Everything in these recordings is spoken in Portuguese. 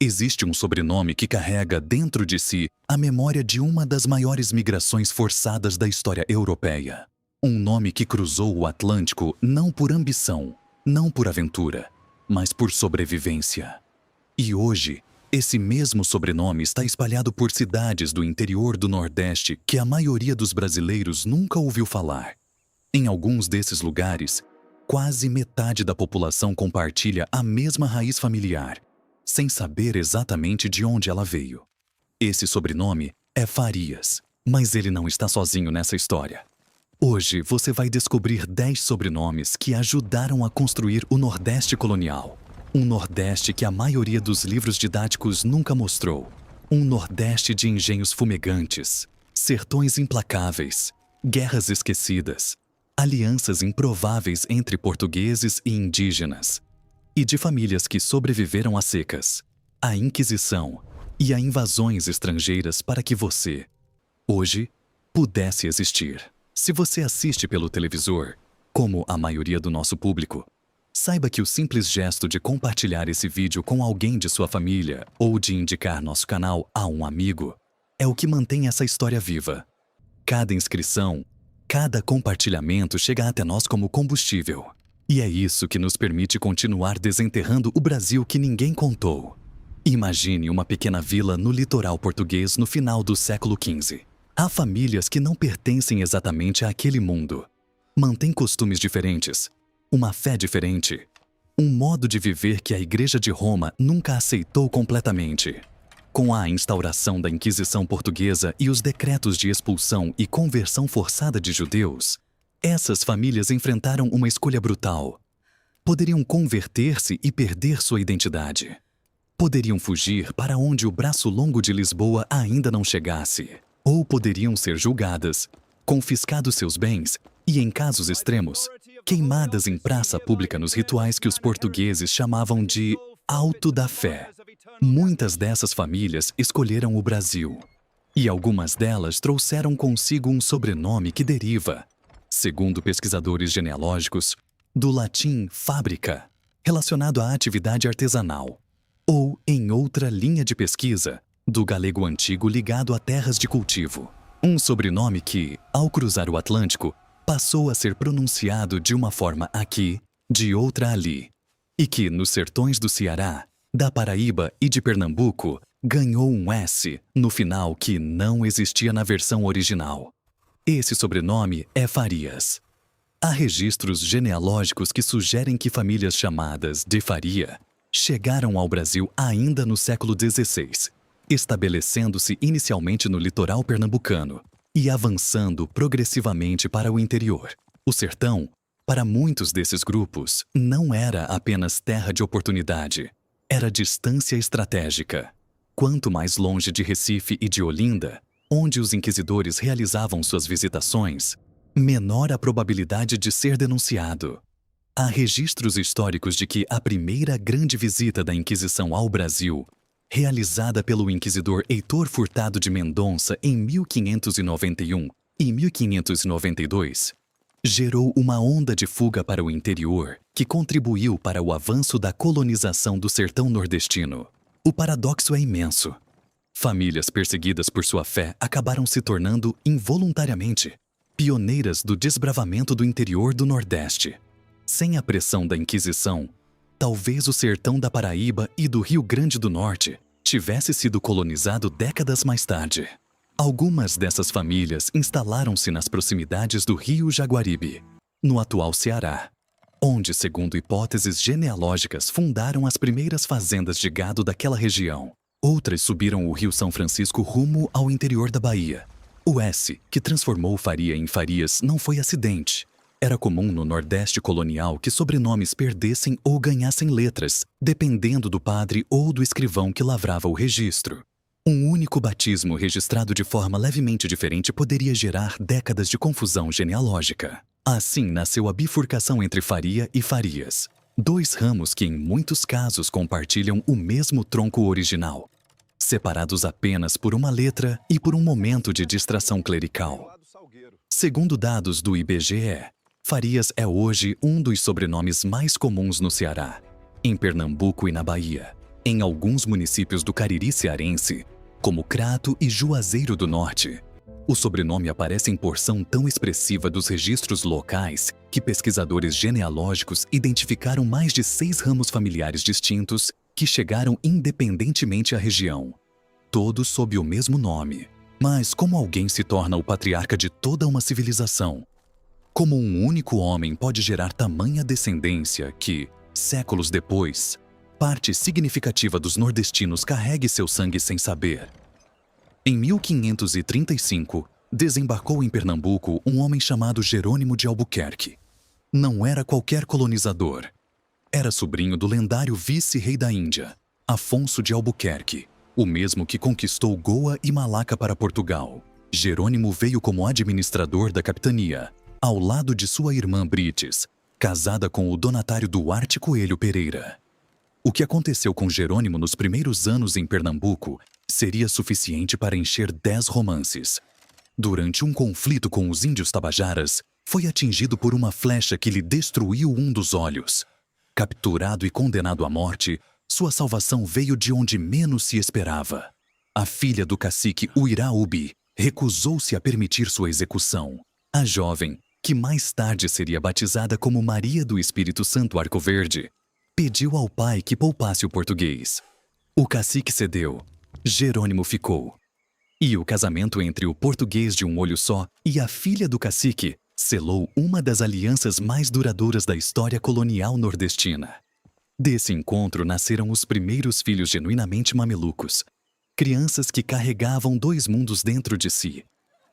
Existe um sobrenome que carrega dentro de si a memória de uma das maiores migrações forçadas da história europeia. Um nome que cruzou o Atlântico não por ambição, não por aventura, mas por sobrevivência. E hoje, esse mesmo sobrenome está espalhado por cidades do interior do Nordeste que a maioria dos brasileiros nunca ouviu falar. Em alguns desses lugares, quase metade da população compartilha a mesma raiz familiar, sem saber exatamente de onde ela veio. Esse sobrenome é Farias, mas ele não está sozinho nessa história. Hoje você vai descobrir 10 sobrenomes que ajudaram a construir o Nordeste colonial. Um Nordeste que a maioria dos livros didáticos nunca mostrou. Um Nordeste de engenhos fumegantes, sertões implacáveis, guerras esquecidas, alianças improváveis entre portugueses e indígenas, e de famílias que sobreviveram às secas, à Inquisição e a invasões estrangeiras para que você, hoje, pudesse existir. Se você assiste pelo televisor, como a maioria do nosso público, saiba que o simples gesto de compartilhar esse vídeo com alguém de sua família ou de indicar nosso canal a um amigo é o que mantém essa história viva. Cada inscrição, cada compartilhamento chega até nós como combustível. E é isso que nos permite continuar desenterrando o Brasil que ninguém contou. Imagine uma pequena vila no litoral português no final do século XV. Há famílias que não pertencem exatamente àquele mundo. Mantêm costumes diferentes, uma fé diferente, um modo de viver que a Igreja de Roma nunca aceitou completamente. Com a instauração da Inquisição Portuguesa e os decretos de expulsão e conversão forçada de judeus, essas famílias enfrentaram uma escolha brutal. Poderiam converter-se e perder sua identidade. Poderiam fugir para onde o braço longo de Lisboa ainda não chegasse. Ou poderiam ser julgadas, confiscados seus bens e, em casos extremos, queimadas em praça pública nos rituais que os portugueses chamavam de Auto da Fé. Muitas dessas famílias escolheram o Brasil. E algumas delas trouxeram consigo um sobrenome que deriva, segundo pesquisadores genealógicos, do latim fábrica, relacionado à atividade artesanal, ou, em outra linha de pesquisa, do galego antigo ligado a terras de cultivo. Um sobrenome que, ao cruzar o Atlântico, passou a ser pronunciado de uma forma aqui, de outra ali, e que, nos sertões do Ceará, da Paraíba e de Pernambuco, ganhou um S no final que não existia na versão original. Esse sobrenome é Farias. Há registros genealógicos que sugerem que famílias chamadas de Faria chegaram ao Brasil ainda no século XVI, estabelecendo-se inicialmente no litoral pernambucano e avançando progressivamente para o interior. O sertão, para muitos desses grupos, não era apenas terra de oportunidade, era distância estratégica. Quanto mais longe de Recife e de Olinda, onde os inquisidores realizavam suas visitações, menor a probabilidade de ser denunciado. Há registros históricos de que a primeira grande visita da Inquisição ao Brasil, realizada pelo inquisidor Heitor Furtado de Mendonça em 1591 e 1592, gerou uma onda de fuga para o interior que contribuiu para o avanço da colonização do sertão nordestino. O paradoxo é imenso. Famílias perseguidas por sua fé acabaram se tornando, involuntariamente, pioneiras do desbravamento do interior do Nordeste. Sem a pressão da Inquisição, talvez o sertão da Paraíba e do Rio Grande do Norte tivesse sido colonizado décadas mais tarde. Algumas dessas famílias instalaram-se nas proximidades do rio Jaguaribe, no atual Ceará, onde, segundo hipóteses genealógicas, fundaram as primeiras fazendas de gado daquela região. Outras subiram o rio São Francisco rumo ao interior da Bahia. O S, que transformou Faria em Farias, não foi acidente. Era comum no Nordeste colonial que sobrenomes perdessem ou ganhassem letras, dependendo do padre ou do escrivão que lavrava o registro. Um único batismo registrado de forma levemente diferente poderia gerar décadas de confusão genealógica. Assim nasceu a bifurcação entre Faria e Farias, dois ramos que em muitos casos compartilham o mesmo tronco original, separados apenas por uma letra e por um momento de distração clerical. Segundo dados do IBGE, Farias é hoje um dos sobrenomes mais comuns no Ceará, em Pernambuco e na Bahia, Em alguns municípios do Cariri cearense, como Crato e Juazeiro do Norte, o sobrenome aparece em porção tão expressiva dos registros locais que pesquisadores genealógicos identificaram mais de 6 ramos familiares distintos que chegaram independentemente à região, todos sob o mesmo nome. Mas como alguém se torna o patriarca de toda uma civilização? Como um único homem pode gerar tamanha descendência que, séculos depois, parte significativa dos nordestinos carregue seu sangue sem saber? Em 1535, desembarcou em Pernambuco um homem chamado Jerônimo de Albuquerque. Não era qualquer colonizador. Era sobrinho do lendário vice-rei da Índia, Afonso de Albuquerque, o mesmo que conquistou Goa e Malaca para Portugal. Jerônimo veio como administrador da capitania, ao lado de sua irmã Brites, casada com o donatário Duarte Coelho Pereira. O que aconteceu com Jerônimo nos primeiros anos em Pernambuco seria suficiente para encher 10 romances. Durante um conflito com os índios tabajaras, foi atingido por uma flecha que lhe destruiu um dos olhos. Capturado e condenado à morte, sua salvação veio de onde menos se esperava. A filha do cacique Uiraubi recusou-se a permitir sua execução. A jovem, que mais tarde seria batizada como Maria do Espírito Santo Arcoverde, pediu ao pai que poupasse o português. O cacique cedeu. Jerônimo ficou. E o casamento entre o português de um olho só e a filha do cacique selou uma das alianças mais duradouras da história colonial nordestina. Desse encontro nasceram os primeiros filhos genuinamente mamelucos, crianças que carregavam 2 mundos dentro de si.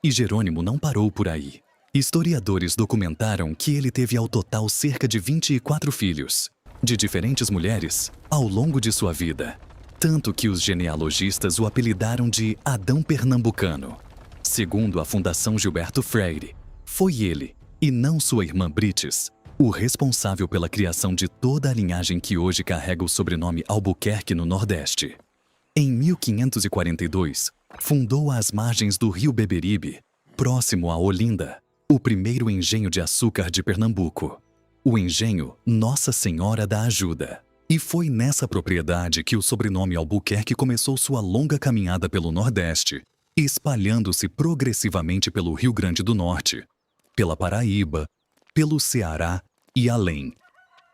E Jerônimo não parou por aí. Historiadores documentaram que ele teve ao total cerca de 24 filhos, de diferentes mulheres, ao longo de sua vida. Tanto que os genealogistas o apelidaram de Adão Pernambucano. Segundo a Fundação Gilberto Freire, foi ele, e não sua irmã Brites, o responsável pela criação de toda a linhagem que hoje carrega o sobrenome Albuquerque no Nordeste. Em 1542, fundou às margens do rio Beberibe, próximo a Olinda, o primeiro engenho de açúcar de Pernambuco, o engenho Nossa Senhora da Ajuda. E foi nessa propriedade que o sobrenome Albuquerque começou sua longa caminhada pelo Nordeste, espalhando-se progressivamente pelo Rio Grande do Norte, pela Paraíba, pelo Ceará e além.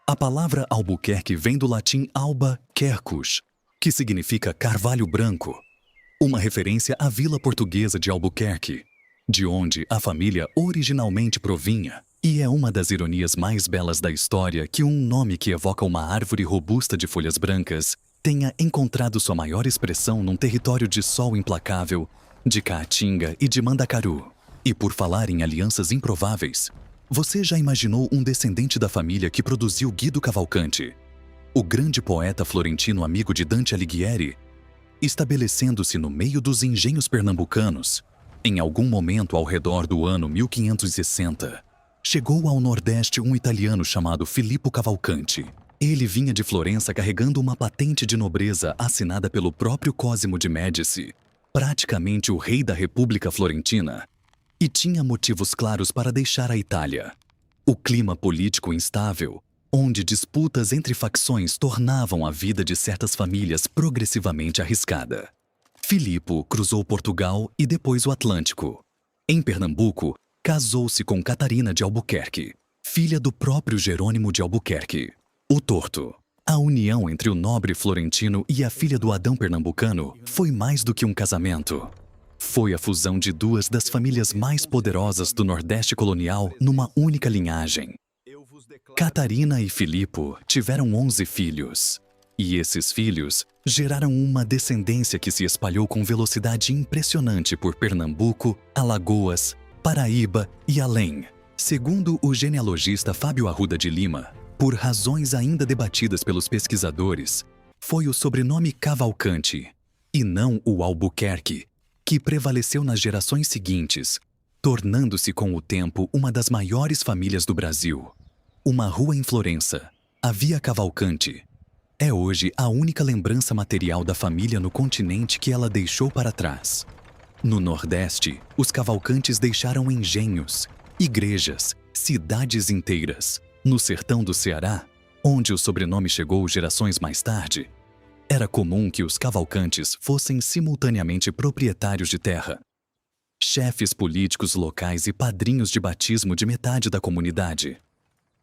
A palavra Albuquerque vem do latim alba quercus, que significa carvalho branco, uma referência à vila portuguesa de Albuquerque, de onde a família originalmente provinha. E é uma das ironias mais belas da história que um nome que evoca uma árvore robusta de folhas brancas tenha encontrado sua maior expressão num território de sol implacável, de caatinga e de mandacaru. E por falar em alianças improváveis, você já imaginou um descendente da família que produziu Guido Cavalcanti, o grande poeta florentino amigo de Dante Alighieri, estabelecendo-se no meio dos engenhos pernambucanos, em algum momento ao redor do ano 1560. Chegou ao Nordeste um italiano chamado Filippo Cavalcanti. Ele vinha de Florença carregando uma patente de nobreza assinada pelo próprio Cosimo de Médici, praticamente o rei da República Florentina, e tinha motivos claros para deixar a Itália. O clima político instável, onde disputas entre facções tornavam a vida de certas famílias progressivamente arriscada. Filippo cruzou Portugal e depois o Atlântico. Em Pernambuco, casou-se com Catarina de Albuquerque, filha do próprio Jerônimo de Albuquerque. O torto. A união entre o nobre florentino e a filha do Adão pernambucano foi mais do que um casamento. Foi a fusão de 2 das famílias mais poderosas do Nordeste colonial numa única linhagem. Catarina e Filippo tiveram 11 filhos. E esses filhos geraram uma descendência que se espalhou com velocidade impressionante por Pernambuco, Alagoas, Paraíba e além. Segundo o genealogista Fábio Arruda de Lima, por razões ainda debatidas pelos pesquisadores, foi o sobrenome Cavalcanti, e não o Albuquerque, que prevaleceu nas gerações seguintes, tornando-se com o tempo uma das maiores famílias do Brasil. Uma rua em Florença, a Via Cavalcanti, é hoje a única lembrança material da família no continente que ela deixou para trás. No Nordeste, os Cavalcantes deixaram engenhos, igrejas, cidades inteiras. No sertão do Ceará, onde o sobrenome chegou gerações mais tarde, Era comum que os cavalcantes fossem simultaneamente proprietários de terra, chefes políticos locais e padrinhos de batismo de metade da comunidade,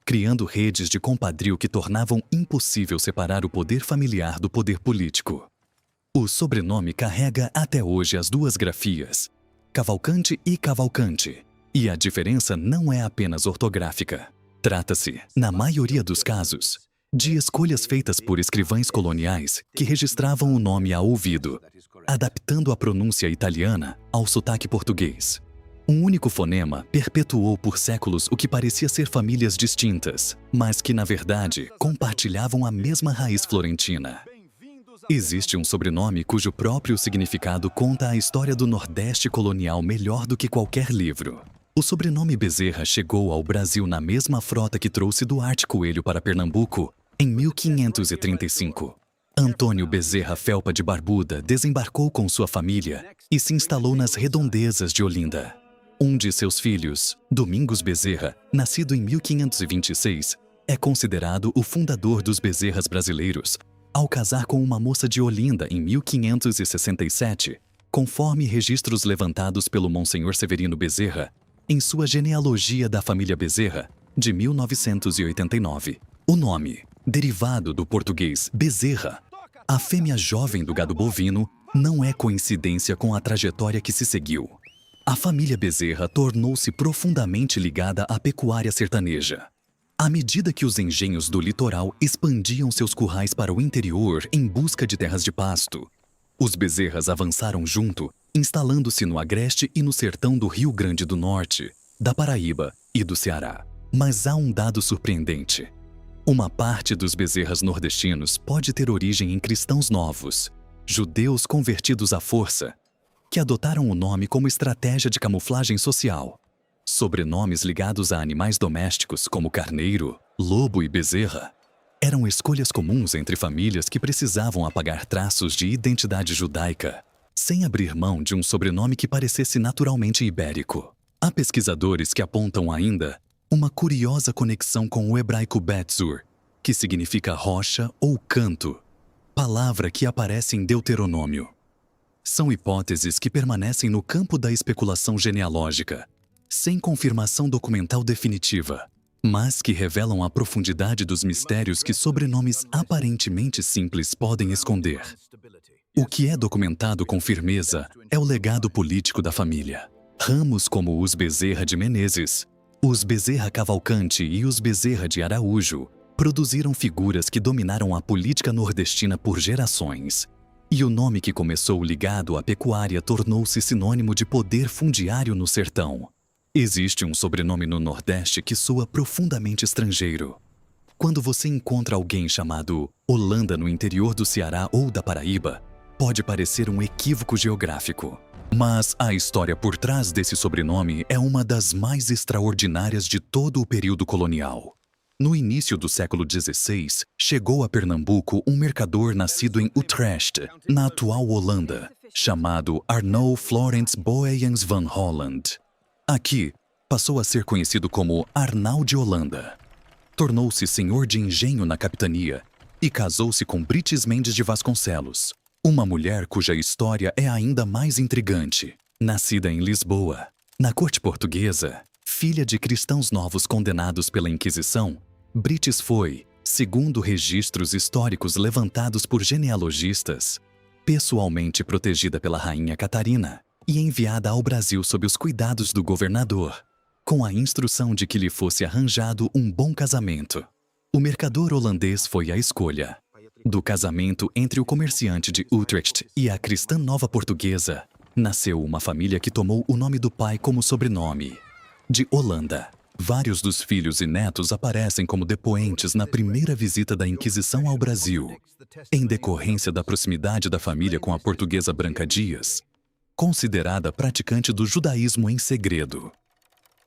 criando redes de compadrio que tornavam impossível separar o poder familiar do poder político. O sobrenome carrega até hoje as duas grafias, Cavalcante e Cavalcante, e a diferença não é apenas ortográfica. Trata-se, na maioria dos casos, de escolhas feitas por escrivães coloniais que registravam o nome ao ouvido, adaptando a pronúncia italiana ao sotaque português. Um único fonema perpetuou por séculos o que parecia ser famílias distintas, mas que, na verdade, compartilhavam a mesma raiz florentina. Existe um sobrenome cujo próprio significado conta a história do Nordeste colonial melhor do que qualquer livro. O sobrenome Bezerra chegou ao Brasil na mesma frota que trouxe Duarte Coelho para Pernambuco em 1535. Antônio Bezerra Felpa de Barbuda desembarcou com sua família e se instalou nas redondezas de Olinda. Um de seus filhos, Domingos Bezerra, nascido em 1526, é considerado o fundador dos Bezerras brasileiros, ao casar com uma moça de Olinda em 1567, conforme registros levantados pelo Monsenhor Severino Bezerra, em sua genealogia da família Bezerra, de 1989. O nome, derivado do português Bezerra, a fêmea jovem do gado bovino, não é coincidência com a trajetória que se seguiu. A família Bezerra tornou-se profundamente ligada à pecuária sertaneja. À medida que os engenhos do litoral expandiam seus currais para o interior em busca de terras de pasto, os Bezerras avançaram junto, instalando-se no agreste e no sertão do Rio Grande do Norte, da Paraíba e do Ceará. Mas há um dado surpreendente. Uma parte dos Bezerras nordestinos pode ter origem em cristãos novos, judeus convertidos à força, que adotaram o nome como estratégia de camuflagem social. Sobrenomes ligados a animais domésticos como carneiro, lobo e bezerra eram escolhas comuns entre famílias que precisavam apagar traços de identidade judaica, sem abrir mão de um sobrenome que parecesse naturalmente ibérico. Há pesquisadores que apontam ainda uma curiosa conexão com o hebraico Betzur, que significa rocha ou canto, palavra que aparece em Deuteronômio. São hipóteses que permanecem no campo da especulação genealógica, sem confirmação documental definitiva, mas que revelam a profundidade dos mistérios que sobrenomes aparentemente simples podem esconder. O que é documentado com firmeza é o legado político da família. Ramos como os Bezerra de Menezes, os Bezerra Cavalcante e os Bezerra de Araújo produziram figuras que dominaram a política nordestina por gerações. E o nome que começou ligado à pecuária tornou-se sinônimo de poder fundiário no sertão. Existe um sobrenome no Nordeste que soa profundamente estrangeiro. Quando você encontra alguém chamado Holanda no interior do Ceará ou da Paraíba, pode parecer um equívoco geográfico. Mas a história por trás desse sobrenome é uma das mais extraordinárias de todo o período colonial. No início do século XVI, chegou a Pernambuco um mercador nascido em Utrecht, na atual Holanda, chamado Arnold Florence Boeyens van Holland. Aqui, passou a ser conhecido como Arnau de Holanda. Tornou-se senhor de engenho na capitania e casou-se com Brites Mendes de Vasconcelos, uma mulher cuja história é ainda mais intrigante. Nascida em Lisboa, na corte portuguesa, filha de cristãos novos condenados pela Inquisição, Brites foi, segundo registros históricos levantados por genealogistas, pessoalmente protegida pela rainha Catarina e enviada ao Brasil sob os cuidados do governador, com a instrução de que lhe fosse arranjado um bom casamento. O mercador holandês foi a escolha. Do casamento entre o comerciante de Utrecht e a cristã nova portuguesa, nasceu uma família que tomou o nome do pai como sobrenome, de Holanda. Vários dos filhos e netos aparecem como depoentes na primeira visita da Inquisição ao Brasil, em decorrência da proximidade da família com a portuguesa Branca Dias, considerada praticante do judaísmo em segredo.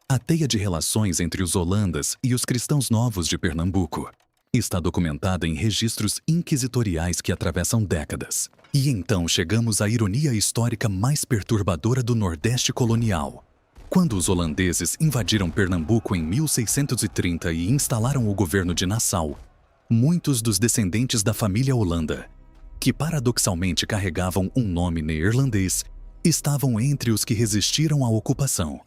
A teia de relações entre os holandas e os cristãos novos de Pernambuco está documentada em registros inquisitoriais que atravessam décadas. E então chegamos à ironia histórica mais perturbadora do Nordeste colonial. Quando os holandeses invadiram Pernambuco em 1630 e instalaram o governo de Nassau, muitos dos descendentes da família Holanda que paradoxalmente carregavam um nome neerlandês, estavam entre os que resistiram à ocupação.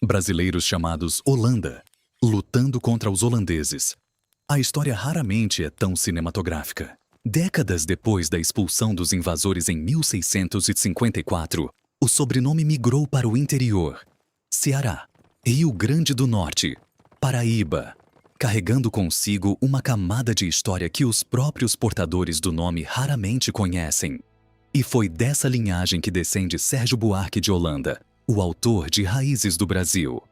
Brasileiros chamados Holanda, lutando contra os holandeses. A história raramente é tão cinematográfica. Décadas depois da expulsão dos invasores em 1654, o sobrenome migrou para o interior. Ceará, Rio Grande do Norte, Paraíba, carregando consigo uma camada de história que os próprios portadores do nome raramente conhecem. E foi dessa linhagem que descende Sérgio Buarque de Holanda, o autor de Raízes do Brasil.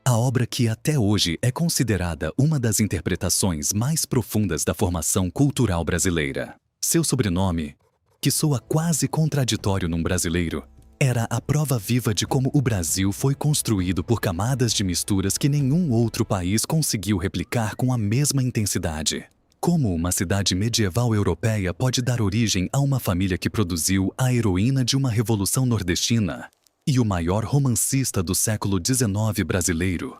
A obra que até hoje é considerada uma das interpretações mais profundas da formação cultural brasileira. Seu sobrenome, que soa quase contraditório num brasileiro, era a prova viva de como o Brasil foi construído por camadas de misturas que nenhum outro país conseguiu replicar com a mesma intensidade. Como uma cidade medieval europeia pode dar origem a uma família que produziu a heroína de uma revolução nordestina e o maior romancista do século XIX brasileiro?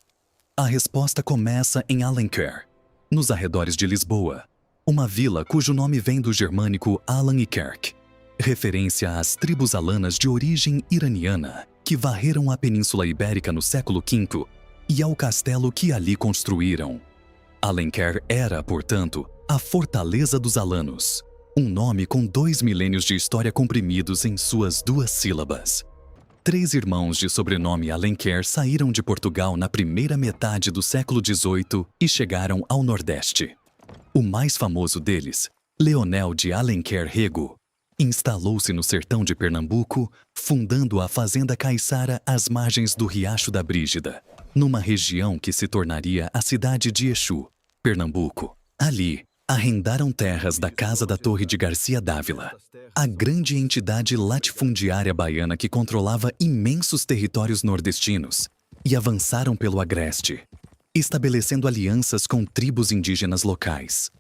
A resposta começa em Alenquer, nos arredores de Lisboa, uma vila cujo nome vem do germânico Alan e Kerk, referência às tribos alanas de origem iraniana que varreram a Península Ibérica no século V e ao castelo que ali construíram. Alenquer era, portanto, a Fortaleza dos Alanos, um nome com 2 milênios de história comprimidos em suas 2 sílabas. 3 irmãos de sobrenome Alenquer saíram de Portugal na primeira metade do século XVIII e chegaram ao Nordeste. O mais famoso deles, Leonel de Alenquer Rego, instalou-se no sertão de Pernambuco, fundando a Fazenda Caiçara às margens do Riacho da Brígida, numa região que se tornaria a cidade de Exu, Pernambuco. Ali, arrendaram terras da Casa da Torre de Garcia Dávila, a grande entidade latifundiária baiana que controlava imensos territórios nordestinos, e avançaram pelo Agreste, estabelecendo alianças com tribos indígenas locais.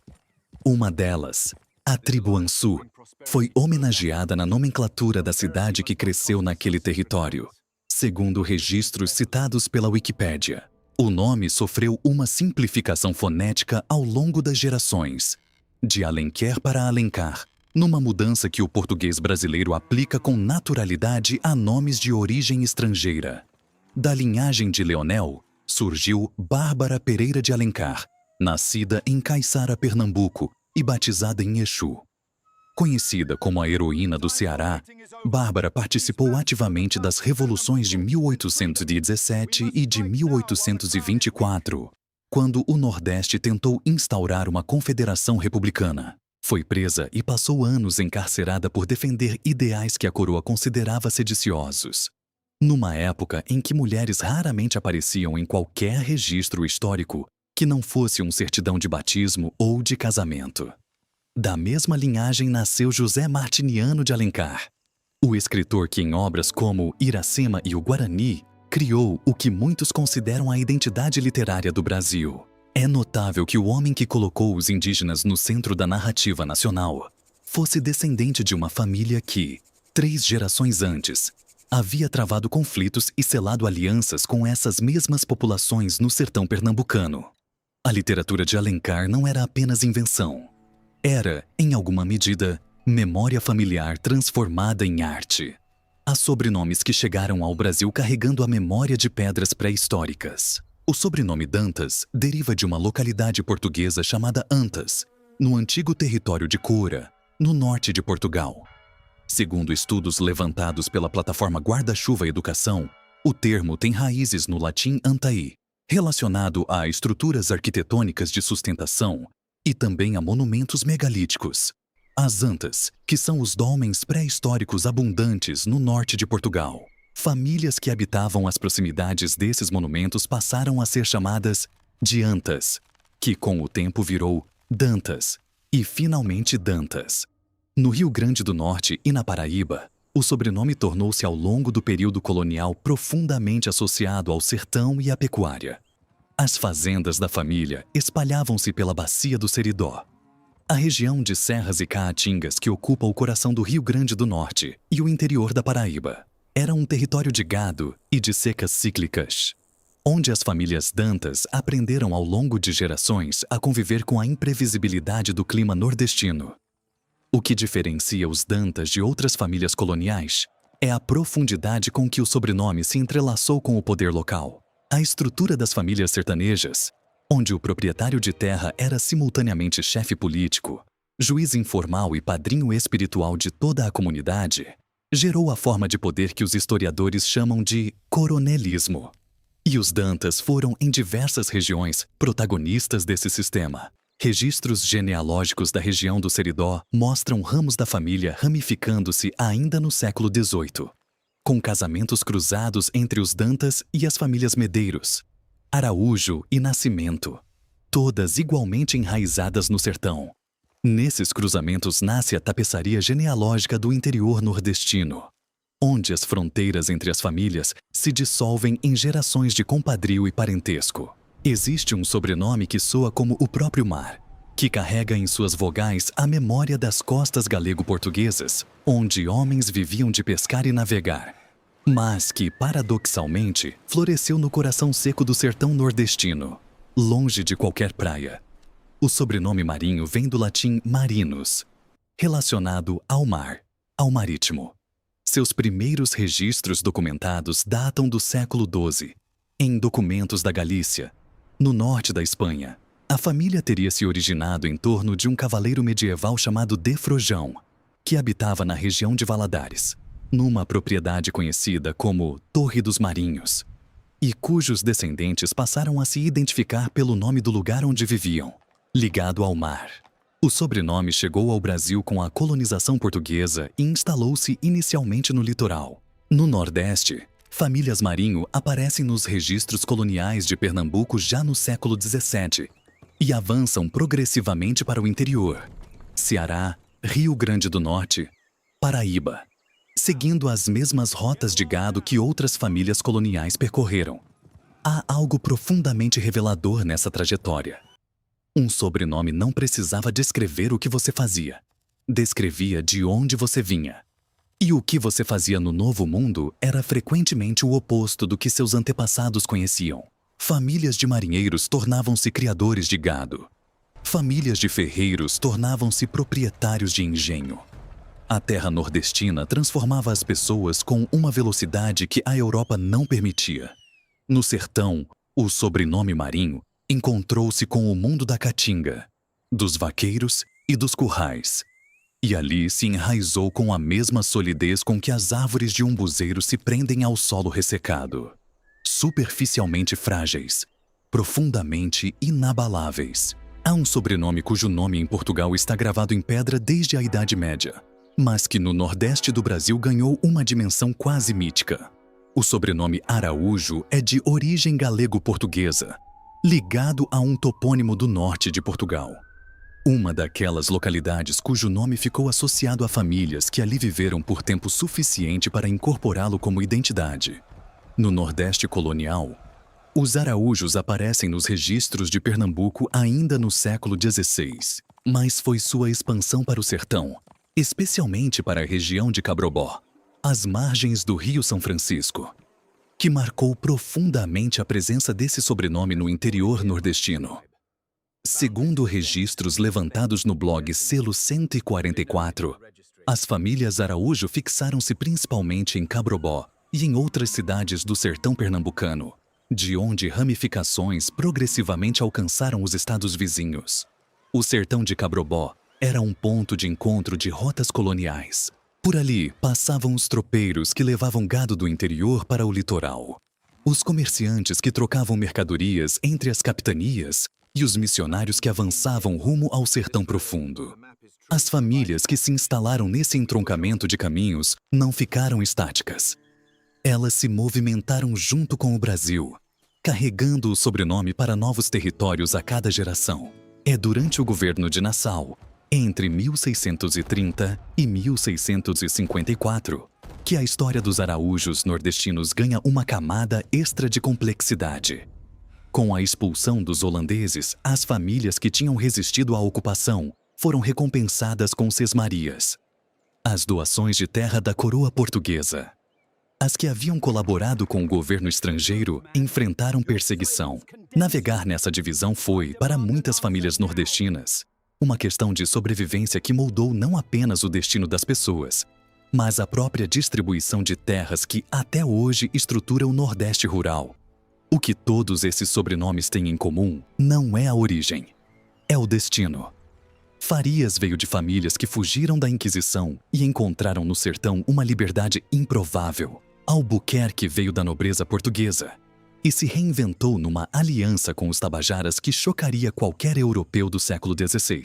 Uma delas, a tribo Ansu, foi homenageada na nomenclatura da cidade que cresceu naquele território. Segundo registros citados pela Wikipédia, o nome sofreu uma simplificação fonética ao longo das gerações, de Alenquer para Alencar, numa mudança que o português brasileiro aplica com naturalidade a nomes de origem estrangeira. Da linhagem de Leonel, surgiu Bárbara Pereira de Alencar, nascida em Caiçara, Pernambuco, e batizada em Exu. Conhecida como a heroína do Ceará, Bárbara participou ativamente das revoluções de 1817 e de 1824, quando o Nordeste tentou instaurar uma confederação republicana. Foi presa e passou anos encarcerada por defender ideais que a coroa considerava sediciosos. Numa época em que mulheres raramente apareciam em qualquer registro histórico que não fosse uma certidão de batismo ou de casamento. Da mesma linhagem nasceu José Martiniano de Alencar, o escritor que em obras como Iracema e o Guarani criou o que muitos consideram a identidade literária do Brasil. É notável que o homem que colocou os indígenas no centro da narrativa nacional fosse descendente de uma família que, 3 gerações antes, havia travado conflitos e selado alianças com essas mesmas populações no sertão pernambucano. A literatura de Alencar não era apenas invenção. Era, em alguma medida, memória familiar transformada em arte. Há sobrenomes que chegaram ao Brasil carregando a memória de pedras pré-históricas. O sobrenome Dantas deriva de uma localidade portuguesa chamada Antas, no antigo território de Coura, no norte de Portugal. Segundo estudos levantados pela plataforma Guarda-Chuva Educação, o termo tem raízes no latim antai, relacionado a estruturas arquitetônicas de sustentação e também a monumentos megalíticos. As antas, que são os dólmens pré-históricos abundantes no norte de Portugal. Famílias que habitavam as proximidades desses monumentos passaram a ser chamadas de antas, que com o tempo virou Dantas e finalmente Dantas. No Rio Grande do Norte e na Paraíba, o sobrenome tornou-se ao longo do período colonial profundamente associado ao sertão e à pecuária. As fazendas da família espalhavam-se pela bacia do Seridó, a região de serras e caatingas que ocupa o coração do Rio Grande do Norte e o interior da Paraíba. Era um território de gado e de secas cíclicas, onde as famílias Dantas aprenderam ao longo de gerações a conviver com a imprevisibilidade do clima nordestino. O que diferencia os Dantas de outras famílias coloniais é a profundidade com que o sobrenome se entrelaçou com o poder local. A estrutura das famílias sertanejas, onde o proprietário de terra era simultaneamente chefe político, juiz informal e padrinho espiritual de toda a comunidade, gerou a forma de poder que os historiadores chamam de coronelismo. E os Dantas foram, em diversas regiões, protagonistas desse sistema. Registros genealógicos da região do Seridó mostram ramos da família ramificando-se ainda no século XVIII, com casamentos cruzados entre os Dantas e as famílias Medeiros, Araújo e Nascimento, todas igualmente enraizadas no sertão. Nesses cruzamentos nasce a tapeçaria genealógica do interior nordestino, onde as fronteiras entre as famílias se dissolvem em gerações de compadrio e parentesco. Existe um sobrenome que soa como o próprio mar, que carrega em suas vogais a memória das costas galego-portuguesas, onde homens viviam de pescar e navegar, mas que, paradoxalmente, floresceu no coração seco do sertão nordestino, longe de qualquer praia. O sobrenome Marinho vem do latim marinus, relacionado ao mar, ao marítimo. Seus primeiros registros documentados datam do século XII, em documentos da Galícia, no norte da Espanha. A família teria se originado em torno de um cavaleiro medieval chamado de Frojão, que habitava na região de Valadares, numa propriedade conhecida como Torre dos Marinhos, e cujos descendentes passaram a se identificar pelo nome do lugar onde viviam, ligado ao mar. O sobrenome chegou ao Brasil com a colonização portuguesa e instalou-se inicialmente no litoral. No Nordeste, famílias Marinho aparecem nos registros coloniais de Pernambuco já no século XVII e avançam progressivamente para o interior, Ceará, Rio Grande do Norte, Paraíba, seguindo as mesmas rotas de gado que outras famílias coloniais percorreram. Há algo profundamente revelador nessa trajetória. Um sobrenome não precisava descrever o que você fazia. Descrevia de onde você vinha. E o que você fazia no Novo Mundo era frequentemente o oposto do que seus antepassados conheciam. Famílias de marinheiros tornavam-se criadores de gado. Famílias de ferreiros tornavam-se proprietários de engenho. A terra nordestina transformava as pessoas com uma velocidade que a Europa não permitia. No sertão, o sobrenome Marinho encontrou-se com o mundo da caatinga, dos vaqueiros e dos currais. E ali se enraizou com a mesma solidez com que as árvores de umbuzeiro se prendem ao solo ressecado. Superficialmente frágeis, profundamente inabaláveis. Há um sobrenome cujo nome em Portugal está gravado em pedra desde a Idade Média, mas que no Nordeste do Brasil ganhou uma dimensão quase mítica. O sobrenome Araújo é de origem galego-portuguesa, ligado a um topônimo do norte de Portugal. Uma daquelas localidades cujo nome ficou associado a famílias que ali viveram por tempo suficiente para incorporá-lo como identidade. No Nordeste colonial, os araújos aparecem nos registros de Pernambuco ainda no século XVI, mas foi sua expansão para o sertão, especialmente para a região de Cabrobó, às margens do Rio São Francisco, que marcou profundamente a presença desse sobrenome no interior nordestino. Segundo registros levantados no blog Selo 144, as famílias Araújo fixaram-se principalmente em Cabrobó e em outras cidades do sertão pernambucano, de onde ramificações progressivamente alcançaram os estados vizinhos. O sertão de Cabrobó era um ponto de encontro de rotas coloniais. Por ali passavam os tropeiros que levavam gado do interior para o litoral, os comerciantes que trocavam mercadorias entre as capitanias e os missionários que avançavam rumo ao sertão profundo. As famílias que se instalaram nesse entroncamento de caminhos não ficaram estáticas. Elas se movimentaram junto com o Brasil, carregando o sobrenome para novos territórios a cada geração. É durante o governo de Nassau, entre 1630 e 1654, que a história dos araújos nordestinos ganha uma camada extra de complexidade. Com a expulsão dos holandeses, as famílias que tinham resistido à ocupação foram recompensadas com sesmarias, as doações de terra da coroa portuguesa. As que haviam colaborado com o governo estrangeiro enfrentaram perseguição. Navegar nessa divisão foi, para muitas famílias nordestinas, Uma questão de sobrevivência que moldou não apenas o destino das pessoas, mas a própria distribuição de terras que até hoje estrutura o Nordeste rural. O que todos esses sobrenomes têm em comum não é a origem, é o destino. Farias veio de famílias que fugiram da Inquisição e encontraram no sertão uma liberdade improvável. Albuquerque veio da nobreza portuguesa e se reinventou numa aliança com os tabajaras que chocaria qualquer europeu do século XVI.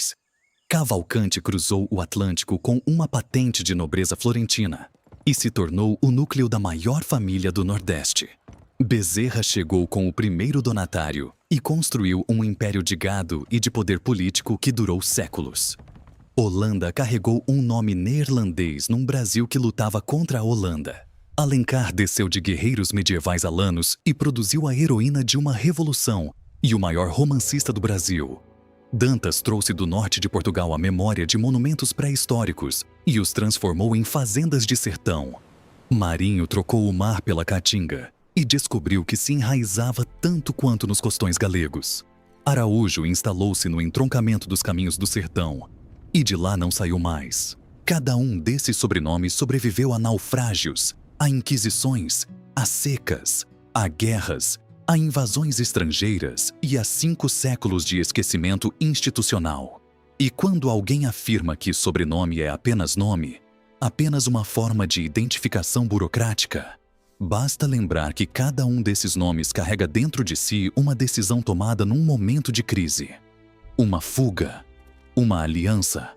Cavalcante cruzou o Atlântico com uma patente de nobreza florentina e se tornou o núcleo da maior família do Nordeste. Bezerra chegou com o primeiro donatário e construiu um império de gado e de poder político que durou séculos. Holanda carregou um nome neerlandês num Brasil que lutava contra a Holanda. Alencar desceu de guerreiros medievais alanos e produziu a heroína de uma revolução e o maior romancista do Brasil. Dantas trouxe do norte de Portugal a memória de monumentos pré-históricos e os transformou em fazendas de sertão. Marinho trocou o mar pela caatinga e descobriu que se enraizava tanto quanto nos costões galegos. Araújo instalou-se no entroncamento dos caminhos do sertão e de lá não saiu mais. Cada um desses sobrenomes sobreviveu a naufrágios, a inquisições, a secas, a guerras, a invasões estrangeiras e a 5 séculos de esquecimento institucional. E quando alguém afirma que sobrenome é apenas nome, apenas uma forma de identificação burocrática, basta lembrar que cada um desses nomes carrega dentro de si uma decisão tomada num momento de crise. Uma fuga, uma aliança,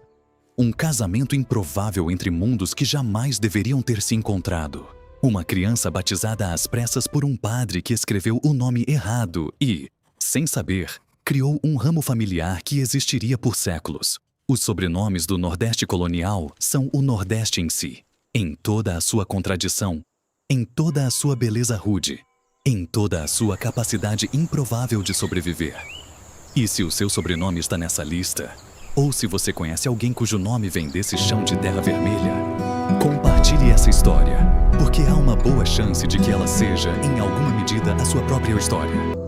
um casamento improvável entre mundos que jamais deveriam ter se encontrado. Uma criança batizada às pressas por um padre que escreveu o nome errado e, sem saber, criou um ramo familiar que existiria por séculos. Os sobrenomes do Nordeste colonial são o Nordeste em si, em toda a sua contradição, em toda a sua beleza rude, em toda a sua capacidade improvável de sobreviver. E se o seu sobrenome está nessa lista, ou se você conhece alguém cujo nome vem desse chão de terra vermelha, compartilhe essa história, porque há uma boa chance de que ela seja, em alguma medida, a sua própria história.